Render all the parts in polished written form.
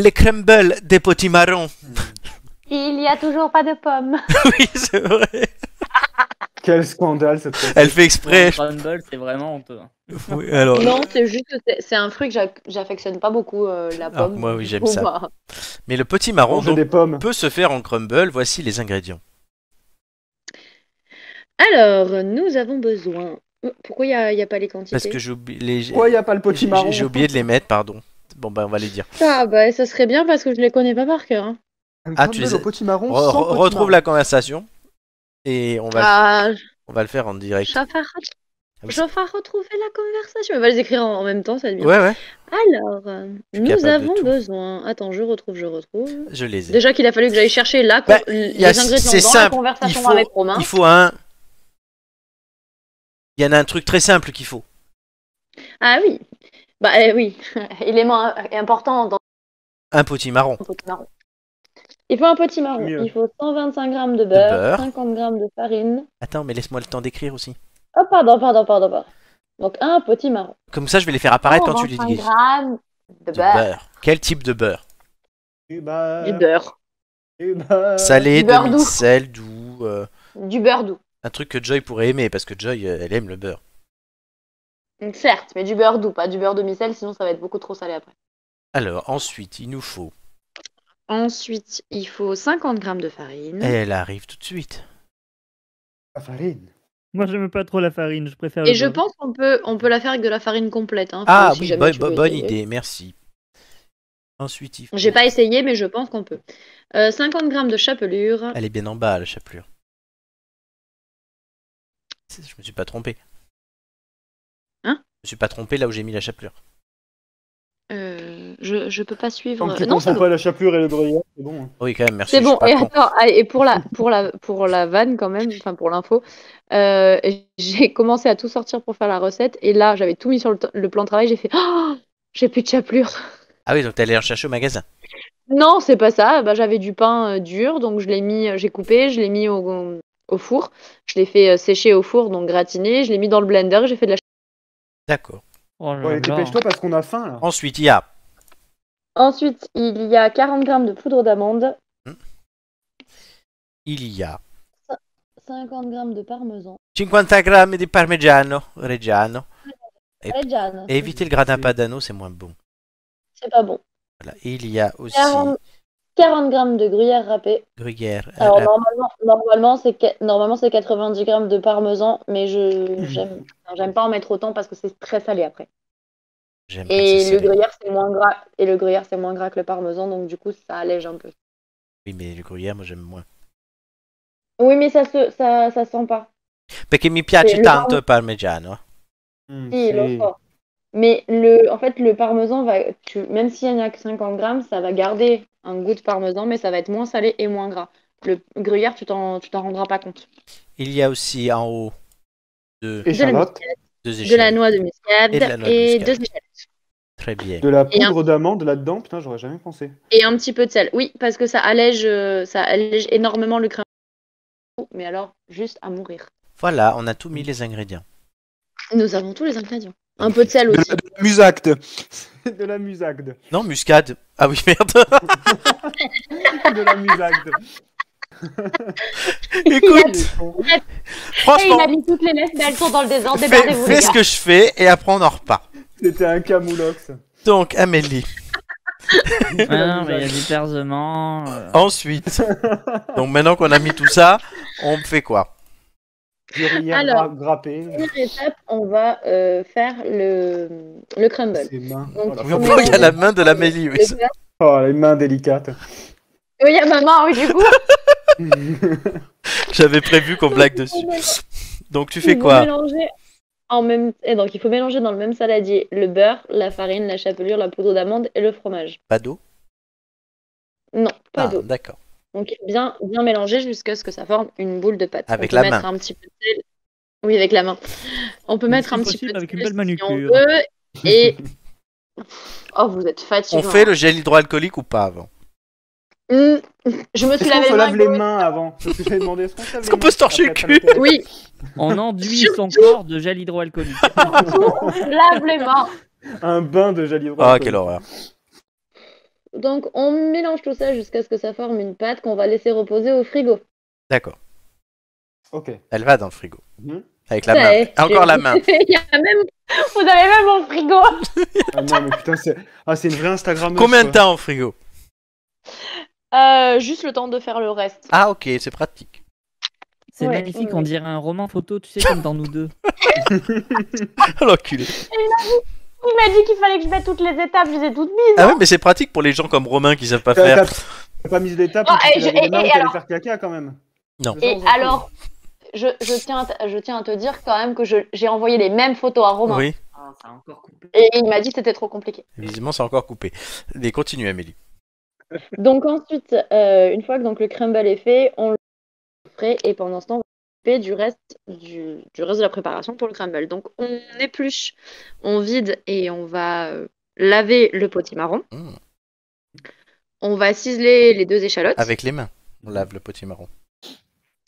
les crumbles des potimarrons. Il y a toujours pas de pommes. Oui, c'est vrai. Quel scandale cette recette. Elle fait exprès. Un crumble, c'est vraiment honteux. Oui, alors... Non, c'est juste que c'est un fruit que j'affectionne pas beaucoup, la pomme. moi, oui, j'aime Du coup, ça. bah, Mais le potimarron Manger donc, des pommes. peut se faire en crumble. Voici les ingrédients. Alors, nous avons besoin. Pourquoi il y a pas les quantités? Parce que j'ai oublié, Pourquoi il n'y a pas le potimarron? j'ai oublié de les mettre, pardon. Bon, bah, on va les dire. Ah, bah, ça serait bien parce que je les connais pas par cœur. Hein. Un Ah, tu crumble les au as- potimarron sans Retrouve potimarron. la conversation. Et on va, Ah, on va le faire en direct. je vais faire Ah oui, je vais faire retrouver la conversation. On va les écrire en même temps, ça va être bien. Ouais, ouais, Alors, Je suis nous capable de avons tout. besoin. Attends, je retrouve. je les ai. Déjà qu'il a fallu que j'aille chercher Bah, les y a- ingrédients c'est dans simple. la conversation Il faut- avec Romain. Il faut un... Il y en a un truc très simple qu'il faut. Ah oui. Bah oui. Élément important dans Un potimarron. un potimarron. Il faut un potimarron. Mieux. Il faut 125 g de beurre, beurre. 50 g de farine. Attends, mais laisse-moi le temps d'écrire aussi. Oh, pardon. Donc un potimarron. Comme ça, je vais les faire apparaître quand tu les 125 dis. g de Du beurre. beurre. Quel type de beurre? Du beurre. Du beurre. Du beurre. Salé, du beurre doux. demi-sel, doux. Du beurre doux. Un truc que Joy pourrait aimer, parce que Joy, elle aime le beurre. Certes, mais du beurre doux, pas du beurre demi-sel, sinon ça va être beaucoup trop salé après. Alors, ensuite, il nous faut... Ensuite, il faut 50 g de farine. Elle arrive tout de suite. La farine. Moi, j'aime pas trop la farine, je préfère Et le je beurre. pense on peut la faire avec de la farine complète. Hein, Ah si oui, jamais tu veux bonne essayer. idée, merci. Ensuite, il faut... J'ai pas essayé, mais je pense qu'on peut. 50 g de chapelure. Elle est bien en bas, la chapelure. Je me suis pas trompé. Hein? Je me suis pas trompé là où j'ai mis la chapelure. Je peux pas suivre. Tant que tu Non, c'est confonds bon. pas la chapelure et le gruyère, c'est bon. Oui, quand même, merci. C'est je suis bon. pas Et con. attends, et pour la vanne quand même, enfin pour l'info, j'ai commencé à tout sortir pour faire la recette. Et là, j'avais tout mis sur le plan de travail. J'ai fait, oh, j'ai plus de chapelure. Ah oui, donc t'es allé en chercher au magasin. Non, c'est pas ça. Bah, j'avais du pain dur, donc je l'ai mis, j'ai coupé, je l'ai mis au four. Je l'ai fait sécher au four, donc gratiné. Je l'ai mis dans le blender. J'ai fait de la. D'accord. Oh là Bon, allez, là. dépêche-toi parce qu'on a faim là. Ensuite, il y a... Ensuite, il y a 40 g de poudre d'amande, Il y a 50 g de parmesan. 50 grammi di parmigiano reggiano. Et, Reggiano, et éviter le gradin padano, c'est moins bon. c'est pas bon. Voilà. Et il y a aussi 40 g de gruyère râpée. gruyère. Alors normalement c'est 90 g de parmesan, mais j'aime pas en mettre autant parce que c'est très salé après. J'aime quand Et c'est le salé. gruyère c'est moins gras que le parmesan, donc du coup ça allège un peu. Oui, mais le gruyère, moi j'aime moins. Oui, mais ça sent pas. Perché mi piace C'est le tanto il parmigiano. Si, le fort. Mais en fait le parmesan même s'il n'y en a que 50 grammes, ça va garder un goût de parmesan, mais ça va être moins salé et moins gras. Le gruyère, tu t'en rendras pas compte. Il y a aussi en haut deux Échalote. deux De la échelles. noix de muscade Et de la noix de et muscade. 2 échalotes. Très bien. De la Et un- poudre d'amande là-dedans, putain, j'aurais jamais pensé. Et un petit peu de sel. Oui, parce que ça allège énormément le crème. Mais alors, juste à mourir. Voilà, on a tout mis les ingrédients. Nous avons tous les ingrédients. Un peu de sel De aussi. la musacde. De la musacde. Non, muscade. Ah oui, merde. De la musacde. Écoute, Il franchement, a mis toutes les lettres, mais elles sont dans le désordre. fais, Démerdez-vous, les fais ce gars. que je fais et après on en repart. C'était un camoulox. Donc, Amélie. Ah, mais il y a du percement. Ensuite, donc maintenant qu'on a mis tout ça, on fait quoi? Gruyère Alors. grappée. Première étape, on va faire le crumble. Ses mains. Donc, Oh, la Oui, on faut voit qu'il y a la mélanger main de l'Amélie. Oui. le beurre. Oh, les mains délicates. Oui, il y a maman, oui, du coup. J'avais prévu qu'on blague dessus. Donc tu fais Il faut quoi? mélanger et donc, il faut mélanger dans le même saladier le beurre, la farine, la chapelure, la poudre d'amande et le fromage. Pas d'eau? Non, pas Ah, d'eau. d'accord. Donc, bien mélanger jusqu'à ce que ça forme une boule de pâte. Avec On peut la mettre main. un petit peu de sel. Oui, avec la main. On peut mettre Si un petit possible, peu de avec une sel belle si on manucure. veut. Et. Oh, vous êtes On fatiguant. fait le gel hydroalcoolique ou pas avant? Je me suis Est-ce qu'on lavé se les lave les mains. mains avant? Parce que j'avais demandé, est-ce qu'on se lave Est-ce les qu'on mains peut se torcher après le être à cul? l'hôtel? Oui, On enduit son corps de gel hydroalcoolique. lave les mains. Un bain de gel Ah, hydroalcoolique. quelle horreur. Donc, on mélange tout ça jusqu'à ce que ça forme une pâte qu'on va laisser reposer au frigo. D'accord. Ok. Elle va dans le frigo. Mhm. Avec la Ça main. y est, Encore la main. Il y a même... Vous avez même mon frigo. Ah non, mais putain, c'est une vraie Instagrammeuse. Combien de quoi. temps au frigo? Juste le temps de faire le reste. Ah, ok, c'est pratique. C'est Ouais, magnifique, ouais. on dirait un roman photo, tu sais, comme dans Nous deux. L'enculé. Il m'a dit qu'il fallait que je mette toutes les étapes, je les ai toutes mises. Ah ouais, mais c'est pratique pour les gens comme Romain qui savent pas T'as faire. t'as pas mis d'étape Oh, où tu et t'es lavé les mains et ou t'allais alors- faire caca quand même. Non. Ça, Et on s'en fout. alors, je tiens à te dire quand même que j'ai envoyé les mêmes photos à Romain. Oui, Ah, ça a encore coupé. Et il m'a dit que c'était trop compliqué. visiblement c'est encore coupé. Mais continue, Amélie. Donc ensuite, une fois que donc, le crumble est fait, on le frais et pendant ce temps, on va s'occuper du reste de la préparation pour le crumble. Donc on épluche, on vide et on va laver le potimarron. Mmh. On va ciseler les 2 échalotes. Avec les mains. On lave le potimarron.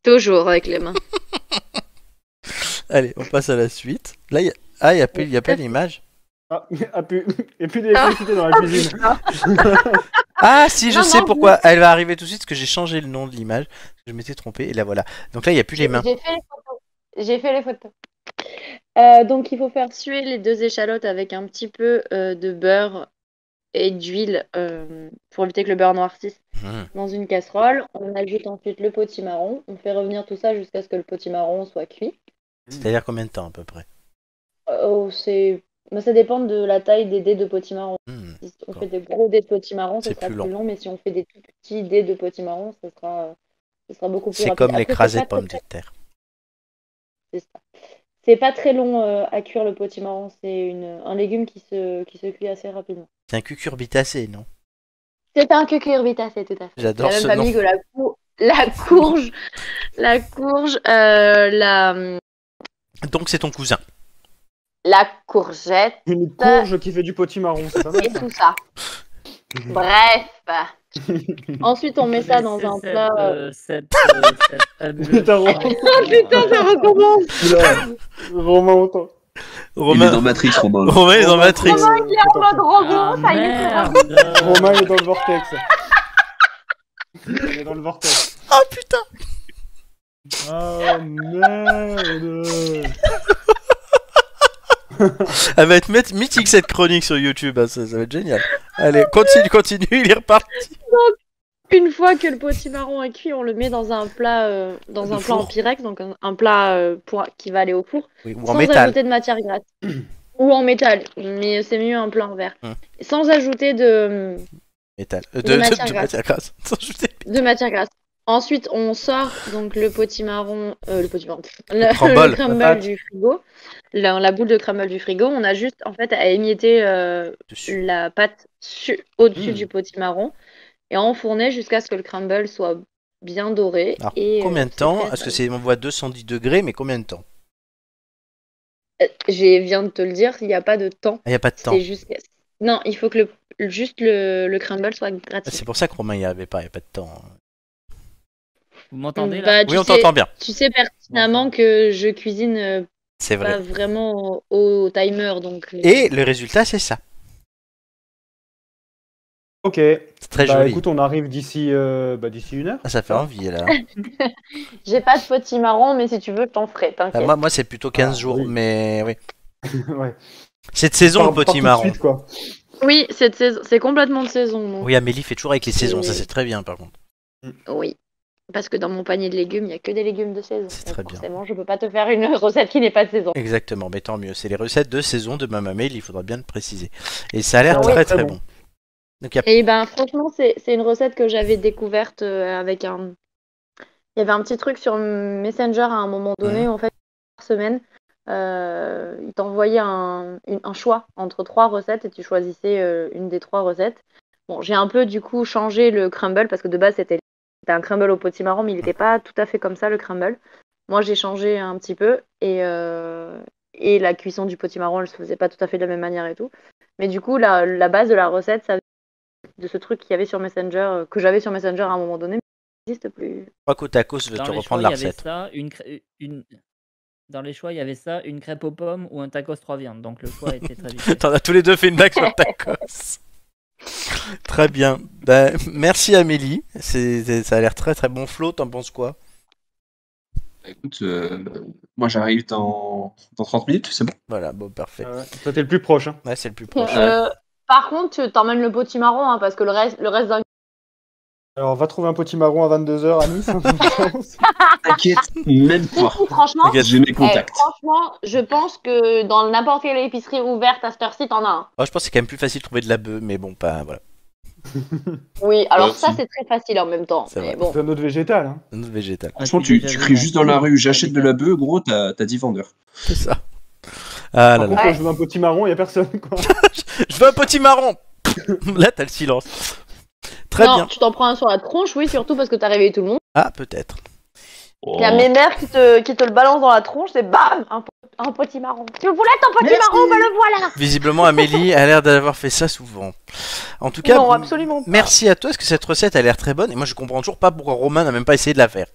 Toujours avec les mains. Allez, on passe à la suite. Là, il y a pas l'image. Ah, il n'y a plus d'électricité dans la cuisine. Ah, si, je Non, sais non, pourquoi. Elle va arriver tout de suite parce que j'ai changé le nom de l'image. Je m'étais trompé et la voilà. Donc là, il n'y a plus les mains. J'ai fait les photos. J'ai fait les photos. Donc il faut faire suer les 2 échalotes avec un petit peu de beurre et d'huile pour éviter que le beurre noircisse Mmh. dans une casserole. On ajoute ensuite le potimarron. On fait revenir tout ça jusqu'à ce que le potimarron soit cuit. C'est-à-dire combien de temps à peu près? Mais ça dépend de la taille des dés de potimarron. Mmh. Si on fait des gros dés de potimarron, ça C'est sera plus plus long. long, mais si on fait des tout petits dés de potimarron, ça sera beaucoup plus C'est rapide. comme Après, l'écrasé c'est de pas pommes très- de terre. c'est ça. C'est pas très long à cuire le potimarron. C'est un légume qui se cuit assez rapidement. C'est un cucurbitacé, non? C'est un cucurbitacé, tout à fait. J'adore La même ce famille nom. que la courge, Donc c'est ton cousin. la courgette Une courge qui fait du potimarron, c'est pas mal et ça. tout ça. Bref. Ensuite, on met ça dans un plat. Putain, Romain. Putain, ça recommence. Oula, Romain autant. Il est Romain, dans Matrix, Romain. Romain est dans Matrix. Romain qui est en mode robot, ça y est, c'est merde. Romain est dans le vortex. Il est dans le vortex. Oh putain. Oh merde. Elle va être mythique cette chronique sur YouTube, hein, ça va être génial. Allez, continue, il est reparti. Une fois que le potimarron est cuit, on le met dans un plat, en four. pyrex, donc un plat qui va aller au four, Oui, ou en sans métal. ajouter de matière grasse. Ou en métal, mais c'est mieux un plat en verre. Sans ajouter de Métal. de matière grasse. matière grasse. Sans ajouter. De matière grasse. Ensuite, on sort donc le crumble crumble. du frigo, la boule de crumble du frigo. On a juste en fait à émietter Dessus. la pâte au-dessus Mm. du potimarron et à enfourner jusqu'à ce que le crumble soit bien doré. Alors, Et, combien de c'est temps? prêt, Parce ça. que c'est on voit 210 degrés, mais combien de temps? Je viens de te le dire, il n'y a pas de temps. Il n'y a pas de temps. C'est juste... Non, il faut que le crumble soit Ah, gratiné. c'est pour ça que Romain n'y avait pas, il n'y a pas de temps. Vous m'entendez là? Bah, Oui, on t'entend bien. Tu sais pertinemment que je cuisine C'est pas vrai. vraiment au timer, donc... Et le résultat, c'est ça. Ok. C'est très Bah joli. écoute, on arrive d'ici 1 heure. Ah, ça fait envie là. J'ai pas de potimarron, mais si tu veux, je t'en ferai, Ah, t'inquiète. moi c'est plutôt 15 jours, oui. mais oui. Ouais. Cette saison, le Part tout de potimarron. suite, quoi. Oui, cette saison, c'est complètement de saison. Donc. Oui, Amélie fait toujours avec les saisons, Et- ça c'est très bien par contre. Oui. Parce que dans mon panier de légumes, il n'y a que des légumes de saison. C'est Donc très bien. forcément, je peux pas te faire une recette qui n'est pas de saison. Exactement, mais tant mieux. C'est les recettes de saison de Maman Amélie, il faudra bien le préciser. Et ça a l'air Ah oui, très très très bon. bon. Donc, il y a- Et ben franchement, c'est une recette que j'avais découverte avec un... Il y avait un petit truc sur Messenger à un moment donné, en fait, par semaine. Il t'envoyait un choix entre 3 recettes et tu choisissais une des 3 recettes. Bon, j'ai un peu du coup changé le crumble parce que de base c'était un crumble au potimarron, mais il n'était pas tout à fait comme ça le crumble. Moi j'ai changé un petit peu et la cuisson du potimarron elle se faisait pas tout à fait de la même manière et tout. Mais du coup la base de la recette, ça de ce truc qu'il y avait sur Messenger, que j'avais sur Messenger à un moment donné, mais ça n'existe plus. Je crois qu'Otakos veut Dans te les choix, reprendre il la y avait recette. ça, Dans les choix, il y avait ça, une crêpe aux pommes ou un tacos 3 viandes. Donc le choix était très vite. T'en as tous les deux fait une blague sur Tacos. Très bien. Bah, merci Amélie. Ça a l'air très très bon. Flo, t'en penses quoi? Écoute, moi j'arrive dans 30 minutes, c'est bon. Voilà, bon, parfait. Toi, t'es le plus proche. Hein. Ouais, c'est le plus proche. Par contre, tu t'emmènes le potimarron, hein, parce que le reste d'un... Alors, va trouver un potimarron à 22h à Nice. T'inquiète, même pas. Franchement, T'inquiète. J'ai mes contacts. franchement, je pense que dans n'importe quelle épicerie ouverte à cette heure-ci, t'en as un. Oh, je pense que c'est quand même plus facile de trouver de la bœuf, mais bon, pas voilà. Oui, alors Ouais, ça, si. c'est très facile en même temps. C'est Mais vrai. bon. C'est un autre végétal. Hein. Un autre végétal. Franchement, tu cries juste dans la rue, j'achète de la bœuf, gros, t'as 10 vendeurs. C'est ça. Ah là Par là. contre, quand je veux un potimarron, il n'y a personne. Quoi. Je veux un potimarron. Là, t'as le silence. Très Non, bien. tu t'en prends un sur la tronche, oui, surtout parce que t'as réveillé tout le monde. Ah, peut-être. Oh. Il y a mes mères qui te le balancent dans la tronche, c'est bam, un potimarron. Tu voulais ton potimarron, ben le voilà. Visiblement, Amélie a l'air d'avoir fait ça souvent. En tout cas, Non, absolument pas. merci à toi, parce que cette recette a l'air très bonne. Et moi, je comprends toujours pas pourquoi Romain n'a même pas essayé de la faire.